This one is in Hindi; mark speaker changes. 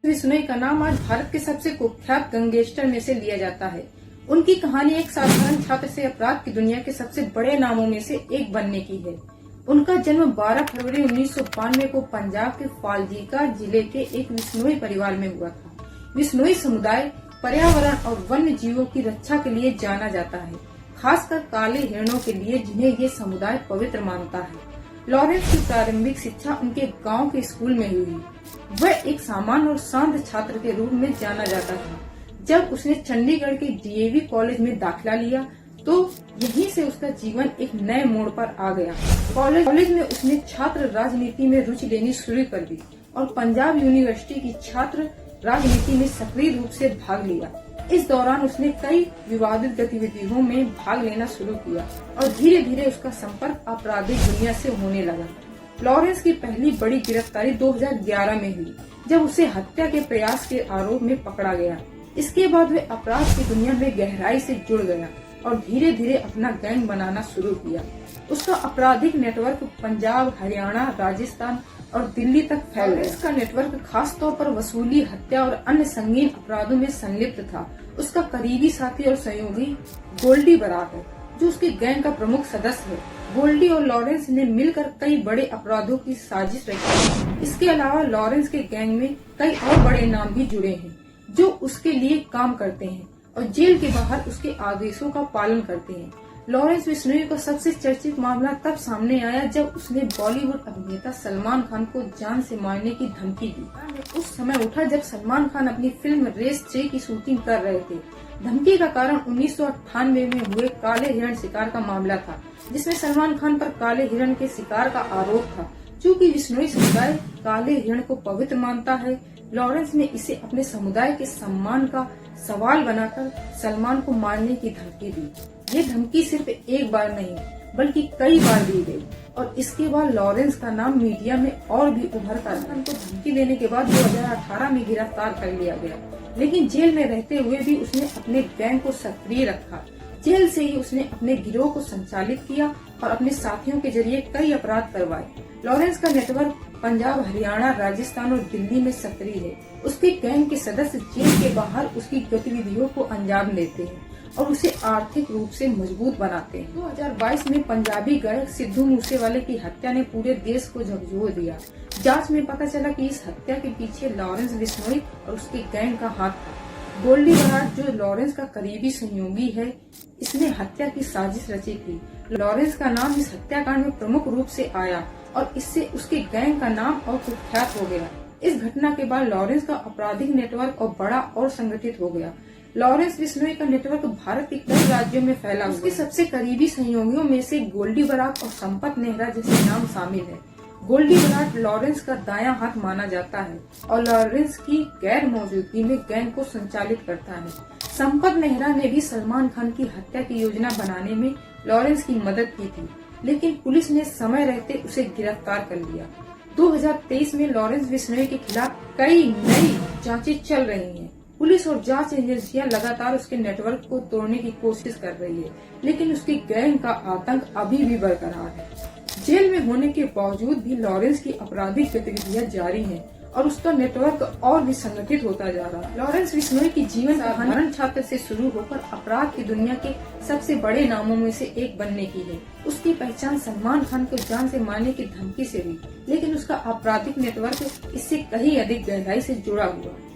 Speaker 1: बिश्नोई का नाम आज भारत के सबसे कुख्यात गैंगस्टर में से लिया जाता है। उनकी कहानी एक साधारण छात्र से अपराध की दुनिया के सबसे बड़े नामों में से एक बनने की है। उनका जन्म 12 फरवरी 1992 को पंजाब के फाजिल्का जिले के एक बिश्नोई परिवार में हुआ था। बिश्नोई समुदाय पर्यावरण और वन्य जीवों की रक्षा के लिए जाना जाता है, खासकर काले हिरणों के लिए, जिन्हें ये समुदाय पवित्र मानता है। लॉरेंस की प्रारंभिक शिक्षा उनके गांव के स्कूल में हुई। वह एक सामान्य और शांत छात्र के रूप में जाना जाता था। जब उसने चंडीगढ़ के डीएवी कॉलेज में दाखिला लिया तो यहीं से उसका जीवन एक नए मोड़ पर आ गया। कॉलेज में उसने छात्र राजनीति में रुचि लेनी शुरू कर दी और पंजाब यूनिवर्सिटी की छात्र राजनीति में सक्रिय रूप से भाग लिया। इस दौरान उसने कई विवादित गतिविधियों में भाग लेना शुरू किया और धीरे धीरे उसका संपर्क आपराधिक दुनिया से होने लगा। लॉरेंस की पहली बड़ी गिरफ्तारी 2011 में हुई, जब उसे हत्या के प्रयास के आरोप में पकड़ा गया। इसके बाद वह अपराध की दुनिया में गहराई से जुड़ गया और धीरे धीरे अपना गैंग बनाना शुरू किया। उसका आपराधिक नेटवर्क पंजाब, हरियाणा, राजस्थान और दिल्ली तक फैल गया। इसका नेटवर्क खास तौर पर वसूली, हत्या और अन्य संगीन अपराधों में संलिप्त था। उसका करीबी साथी और सहयोगी गोल्डी बरात है, जो उसके गैंग का प्रमुख सदस्य है। गोल्डी और लॉरेंस ने मिलकर कई बड़े अपराधों की साजिश रची। इसके अलावा लॉरेंस के गैंग में कई और बड़े नाम भी जुड़े हैं, जो उसके लिए काम करते हैं और जेल के बाहर उसके आदेशों का पालन करते हैं। लॉरेंस बिश्नोई का सबसे चर्चित मामला तब सामने आया जब उसने बॉलीवुड अभिनेता सलमान खान को जान से मारने की धमकी दी। उस समय उठा जब सलमान खान अपनी फिल्म रेस 3 की शूटिंग कर रहे थे। धमकी का कारण 1998 में हुए काले हिरण शिकार का मामला था, जिसमें सलमान खान पर काले हिरण के शिकार का आरोप था। चूँकि बिश्नोई समुदाय काले हिरण को पवित्र मानता है, लॉरेंस ने इसे अपने समुदाय के सम्मान का सवाल बनाकर सलमान को मारने की धमकी दी। ये धमकी सिर्फ एक बार नहीं, बल्कि कई बार दी गई और इसके बाद लॉरेंस का नाम मीडिया में और भी उभर कर आया। उनको धमकी देने के बाद 2018 में गिरफ्तार कर लिया गया, लेकिन जेल में रहते हुए भी उसने अपने गैंग को सक्रिय रखा। जेल से ही उसने अपने गिरोह को संचालित किया और अपने साथियों के जरिए कई अपराध करवाए। लॉरेंस का नेटवर्क पंजाब, हरियाणा, राजस्थान और दिल्ली में सक्रिय है। उसके गैंग के सदस्य जेल के बाहर उसकी गतिविधियों को अंजाम देते हैं और उसे आर्थिक रूप से मजबूत बनाते हैं। 2022 में पंजाबी गायक सिद्धू मूसेवाले की हत्या ने पूरे देश को झकझोर दिया। जांच में पता चला कि इस हत्या के पीछे लॉरेंस बिश्नोई और उसके गैंग का हाथ था। गोल्डी बरात, जो लॉरेंस का करीबी सहयोगी है, इसने हत्या की साजिश रची थी। लॉरेंस का नाम इस हत्याकांड में प्रमुख रूप से आया और इससे उसके गैंग का नाम और कुख्यात हो गया। इस घटना के बाद लॉरेंस का आपराधिक नेटवर्क और बड़ा और संगठित हो गया। लॉरेंस बिश्नोई का नेटवर्क भारत के कई राज्यों में फैला। उसके सबसे करीबी सहयोगियों में से गोल्डी बरात और संपत नेहरा जैसे नाम शामिल है। गोल्डी बरात लॉरेंस का दायां हाथ माना जाता है और लॉरेंस की गैर मौजूदगी में गैंग को संचालित करता है। संपत नेहरा ने भी सलमान खान की हत्या की योजना बनाने में लॉरेंस की मदद की थी, लेकिन पुलिस ने समय रहते उसे गिरफ्तार कर लिया। 2023 में लॉरेंस बिश्नोई के खिलाफ कई नई जांचें चल रही हैं। पुलिस और जांच एजेंसियां लगातार उसके नेटवर्क को तोड़ने की कोशिश कर रही है, लेकिन उसकी गैंग का आतंक अभी भी बरकरार है। जेल में होने के बावजूद भी लॉरेंस की आपराधिक गतिविधियां जारी हैं और उसका नेटवर्क और भी संगठित होता जा रहा है। लॉरेंस बिश्नोई की जीवन साधारण छात्र से शुरू होकर अपराध की दुनिया के सबसे बड़े नामों में से एक बनने की है। उसकी पहचान सलमान खान को जान से मारने की धमकी से हुई, लेकिन उसका आपराधिक नेटवर्क इससे कहीं अधिक गहराई से जुड़ा हुआ है।